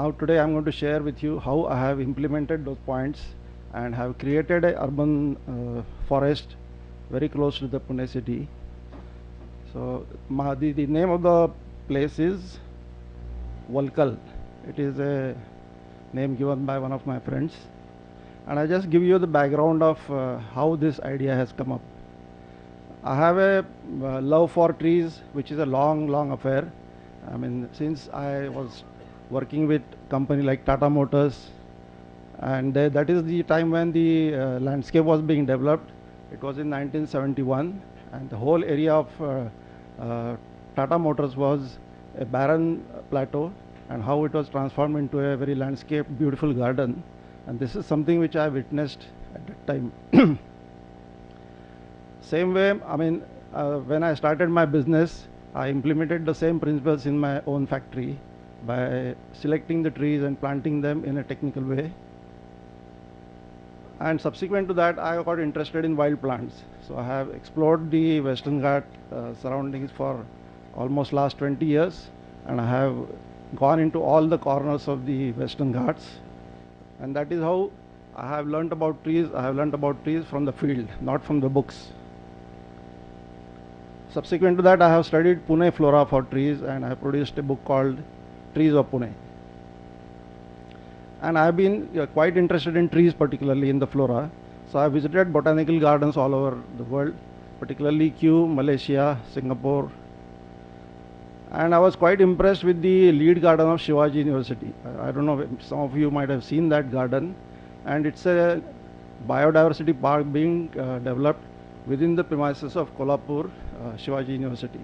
now today I'm going to share with you how I have implemented those points and have created a urban forest very close to the Pune city. So the name of the place is Walkal. It is a name given by one of my friends. And I just give you the background of how this idea has come up. I have a love for trees, which is a long affair. I mean, since I was working with company like Tata Motors, and that is the time when the landscape was being developed. It was in 1971, and the whole area of Tata Motors was a barren plateau, and how it was transformed into a very landscape, beautiful garden. And this is something which I witnessed at that time. Same way, I mean, when I started my business, I implemented the same principles in my own factory by selecting the trees and planting them in a technical way. And subsequent to that, I got interested in wild plants. So I have explored the Western Ghat surroundings for almost last 20 years, and I have gone into all the corners of the Western Ghats. And that is how I have learned about trees. I have learned about trees from the field, not from the books. Subsequent to that, I have studied Pune flora for trees, and I have produced a book called Trees of Pune. And I have been quite interested in trees, particularly in the flora. So I have visited botanical gardens all over the world, particularly Kew, Malaysia, Singapore. And I was quite impressed with the lead garden of Shivaji University. I don't know, some of you might have seen that garden. And it's a biodiversity park being developed within the premises of Kolhapur, Shivaji University.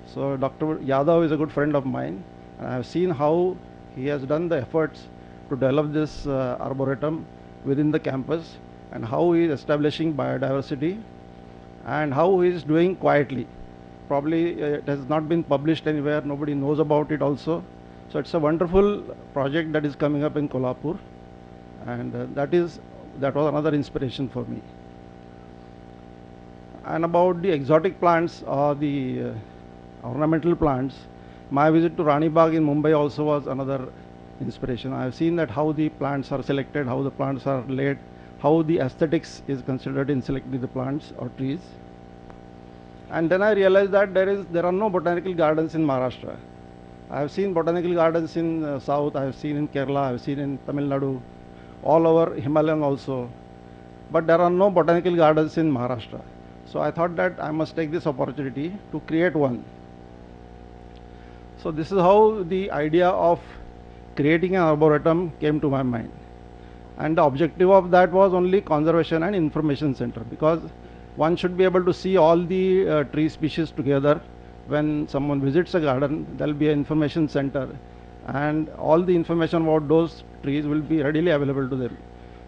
So Dr. Yadav is a good friend of mine, and I have seen how he has done the efforts to develop this arboretum within the campus, and how he is establishing biodiversity, and how he is doing quietly. Probably it has not been published anywhere, nobody knows about it also. So it's a wonderful project that is coming up in Kolhapur, and that was another inspiration for me. And about the exotic plants or the ornamental plants, my visit to Rani Bagh in Mumbai also was another inspiration. I have seen that how the plants are selected, how the plants are laid, how the aesthetics is considered in selecting the plants or trees. And then I realized that there are no botanical gardens in Maharashtra. I have seen botanical gardens in South, I have seen in Kerala, I have seen in Tamil Nadu, all over Himalayan also. But there are no botanical gardens in Maharashtra. So I thought that I must take this opportunity to create one. So this is how the idea of creating an arboretum came to my mind. And the objective of that was only conservation and information center, because one should be able to see all the tree species together. When someone visits a garden, there will be an information center, and all the information about those trees will be readily available to them.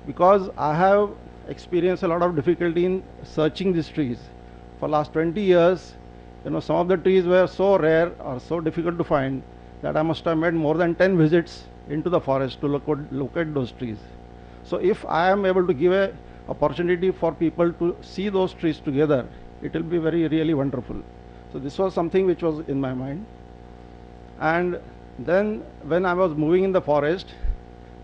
Because I have experienced a lot of difficulty in searching these trees. For last 20 years, some of the trees were so rare or so difficult to find that I must have made more than 10 visits into the forest to locate those trees. So if I am able to give an opportunity for people to see those trees together, it will be really wonderful. So this was something which was in my mind. And then when I was moving in the forest,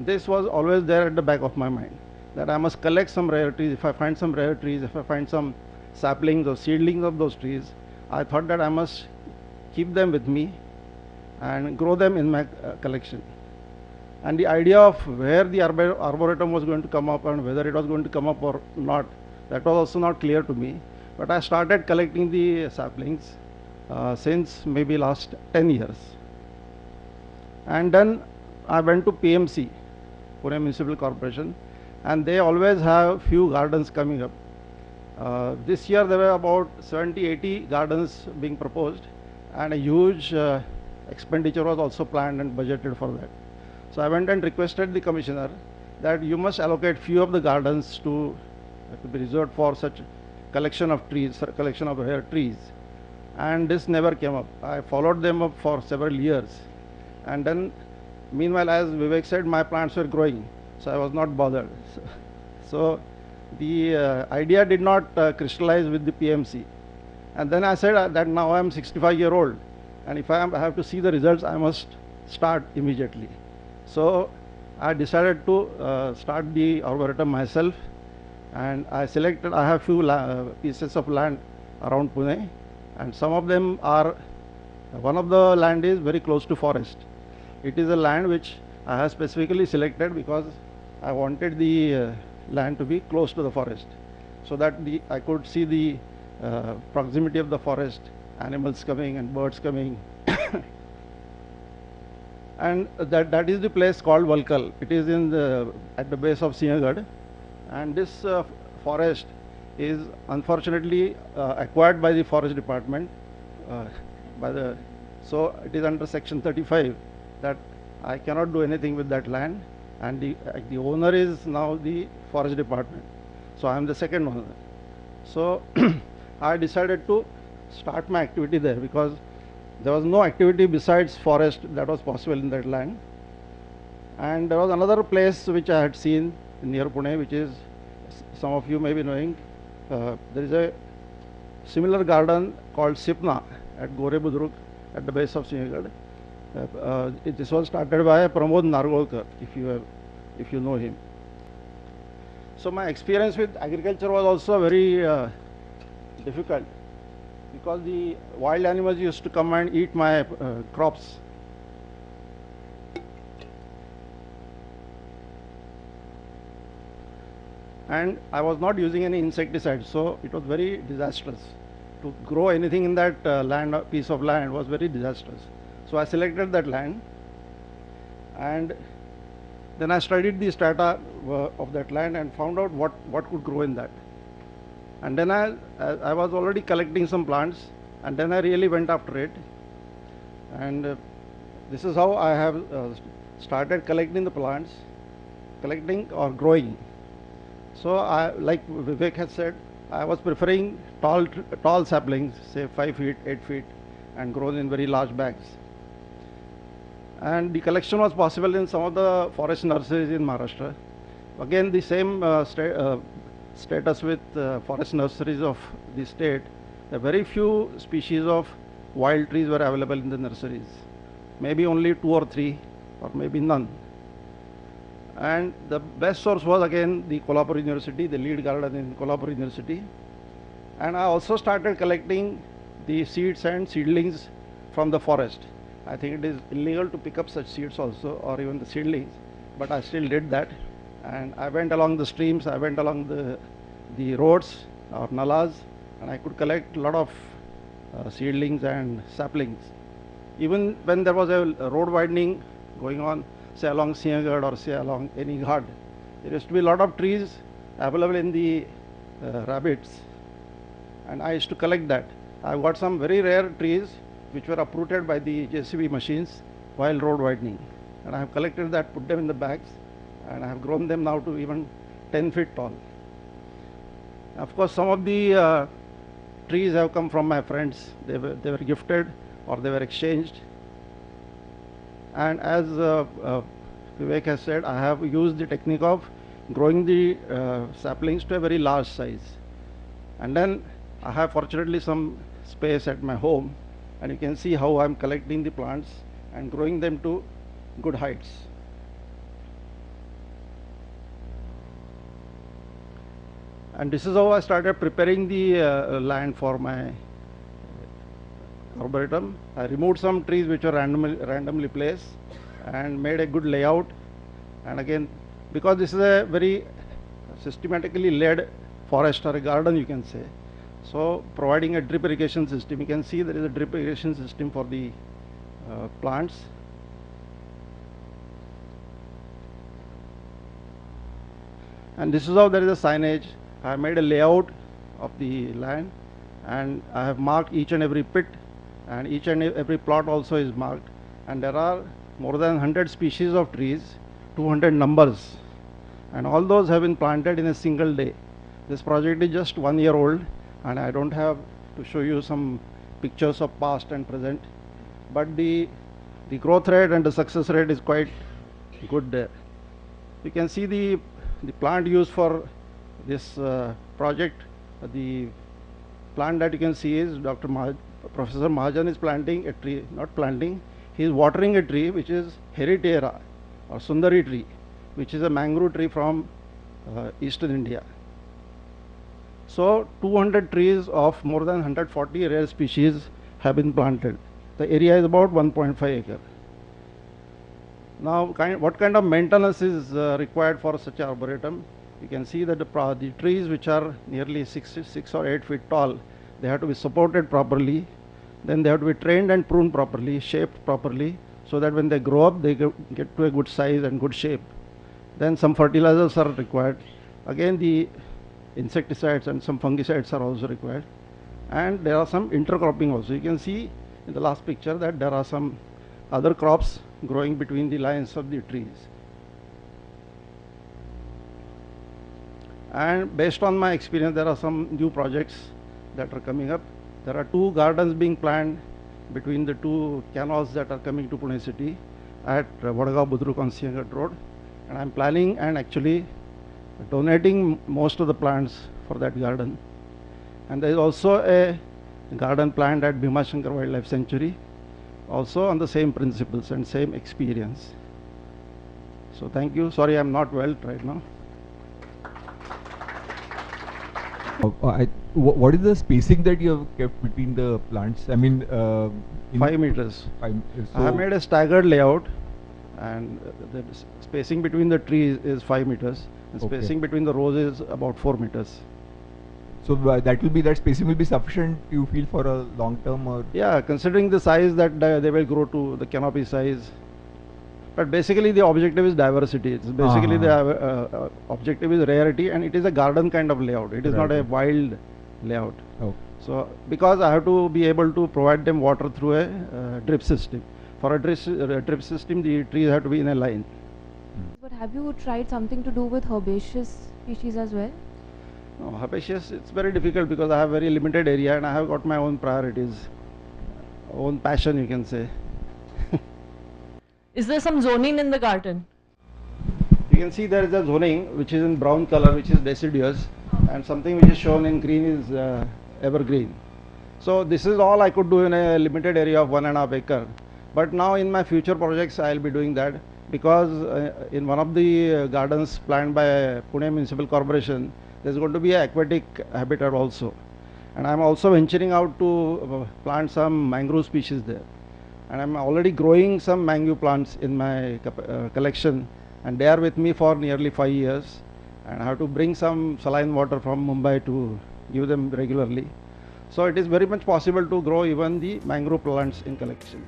this was always there at the back of my mind, that I must collect some rare trees. If I find some rare trees, if I find some saplings or seedlings of those trees, I thought that I must keep them with me and grow them in my collection. And the idea of where the arboretum was going to come up and whether it was going to come up or not, that was also not clear to me. But I started collecting the saplings since maybe last 10 years. And then I went to PMC, Pune Municipal Corporation, and they always have few gardens coming up. This year there were about 70-80 gardens being proposed, and a huge expenditure was also planned and budgeted for that. So I went and requested the commissioner that you must allocate few of the gardens to be reserved for such collection of trees, collection of rare trees. And this never came up. I followed them up for several years. And then, meanwhile, as Vivek said, my plants were growing, so I was not bothered. So the idea did not crystallize with the PMC. And then I said that now I am 65-year-old, and if I have to see the results, I must start immediately. So I decided to start the arboretum myself, and I have few pieces of land around Pune, and some of them are, one of the land is very close to forest. It is a land which I have specifically selected because I wanted the land to be close to the forest, so that I could see the proximity of the forest, animals coming and birds coming. And that is the place called Walkal. It is at the base of Sinhagad, and this forest is unfortunately acquired by the forest department. Uh, so it is under section 35 that I cannot do anything with that land, and the owner is now the forest department. So I am the second owner. So I decided to start my activity there because there was no activity besides forest that was possible in that land. And there was another place which I had seen near Pune, which is, some of you may be knowing, there is a similar garden called Sipna at Gorebudruk at the base of Sinhagad. This was started by Pramod Nargolkar, if you know him. So my experience with agriculture was also very difficult, because the wild animals used to come and eat my crops. And I was not using any insecticides, so it was very disastrous. To grow anything in that piece of land was very disastrous. So I selected that land, and then I studied the strata of that land and found out what could grow in that. And then I was already collecting some plants, and then I really went after it. And this is how I have started collecting the plants, collecting or growing. So like Vivek has said, I was preferring tall saplings, say 5 feet, 8 feet, and grown in very large bags. And the collection was possible in some of the forest nurseries in Maharashtra. Again, the same status with forest nurseries of the state. The very few species of wild trees were available in the nurseries. Maybe only 2 or 3, or maybe none. And the best source was again the Kolhapur University, the lead garden in Kolhapur University. And I also started collecting the seeds and seedlings from the forest. I think it is illegal to pick up such seeds also, or even the seedlings, but I still did that. And I went along the streams, I went along the roads or nalas, and I could collect a lot of seedlings and saplings. Even when there was a road widening going on, say along Sinhagad or say along any ghat, there used to be a lot of trees available in the rabbits, and I used to collect that. I got some very rare trees which were uprooted by the JCB machines while road widening, and I have collected that, put them in the bags, and I have grown them now to even 10 feet tall. Of course, some of the trees have come from my friends. They were gifted or they were exchanged. And as Vivek has said, I have used the technique of growing the saplings to a very large size. And then I have fortunately some space at my home, and you can see how I'm collecting the plants and growing them to good heights. And this is how I started preparing the land for my arboretum. I removed some trees which were randomly placed and made a good layout. And again, because this is a very systematically laid forest or a garden, you can say, so providing a drip irrigation system. You can see there is a drip irrigation system for the plants. And this is how there is a signage. I have made a layout of the land, and I have marked each and every pit, and each and every plot also is marked. And there are more than 100 species of trees, 200 numbers, and all those have been planted in a single day. This project is just 1 year old, and I don't have to show you some pictures of past and present, but the growth rate and the success rate is quite good there. You can see the plant used for this project. The plant that you can see is Professor Mahajan is planting a tree, not planting, he is watering a tree which is Heritiera or Sundari tree, which is a mangrove tree from eastern India. So 200 trees of more than 140 rare species have been planted. The area is about 1.5 acre. Now, what kind of maintenance is required for such an arboretum? You can see that the trees which are nearly 6 or 8 feet tall, they have to be supported properly. Then they have to be trained and pruned properly, shaped properly, so that when they grow up, they get to a good size and good shape. Then some fertilizers are required. Again, the insecticides and some fungicides are also required. And there are some intercropping also. You can see in the last picture that there are some other crops growing between the lines of the trees. And based on my experience, there are some new projects that are coming up. There are 2 gardens being planned between the 2 canals that are coming to Pune city at Walkal ArboretumA Road. And I'm planning and actually donating most of the plants for that garden. And there is also a garden planned at Bhimashankar Wildlife Sanctuary, also on the same principles and same experience. So thank you. Sorry, I'm not well right now. What is the spacing that you have kept between the plants? I mean, 5 meters. 5 meters. So I have made a staggered layout, and the spacing between the trees is 5 meters, and spacing between the rows is about 4 meters. So that spacing will be sufficient, you feel, for a long term, or? Yeah, considering the size that they will grow to, the canopy size. But basically the objective is diversity. It's basically the objective is rarity, and it is a garden kind of layout. It is not a wild layout. So because I have to be able to provide them water through a drip system. For a drip system, the trees have to be in a line. But have you tried something to do with herbaceous species as well? No, herbaceous, it's very difficult because I have very limited area and I have got my own priorities, own passion, you can say. Is there some zoning in the garden? You can see there is a zoning which is in brown color, which is deciduous, and something which is shown in green is evergreen. So this is all I could do in a limited area of 1.5 acre. But now in my future projects I will be doing that, because in one of the gardens planned by Pune Municipal Corporation, there is going to be an aquatic habitat also. And I am also venturing out to plant some mangrove species there. And I'm already growing some mango plants in my collection, and they are with me for nearly 5 years, and I have to bring some saline water from Mumbai to give them regularly. So it is very much possible to grow even the mangrove plants in collection.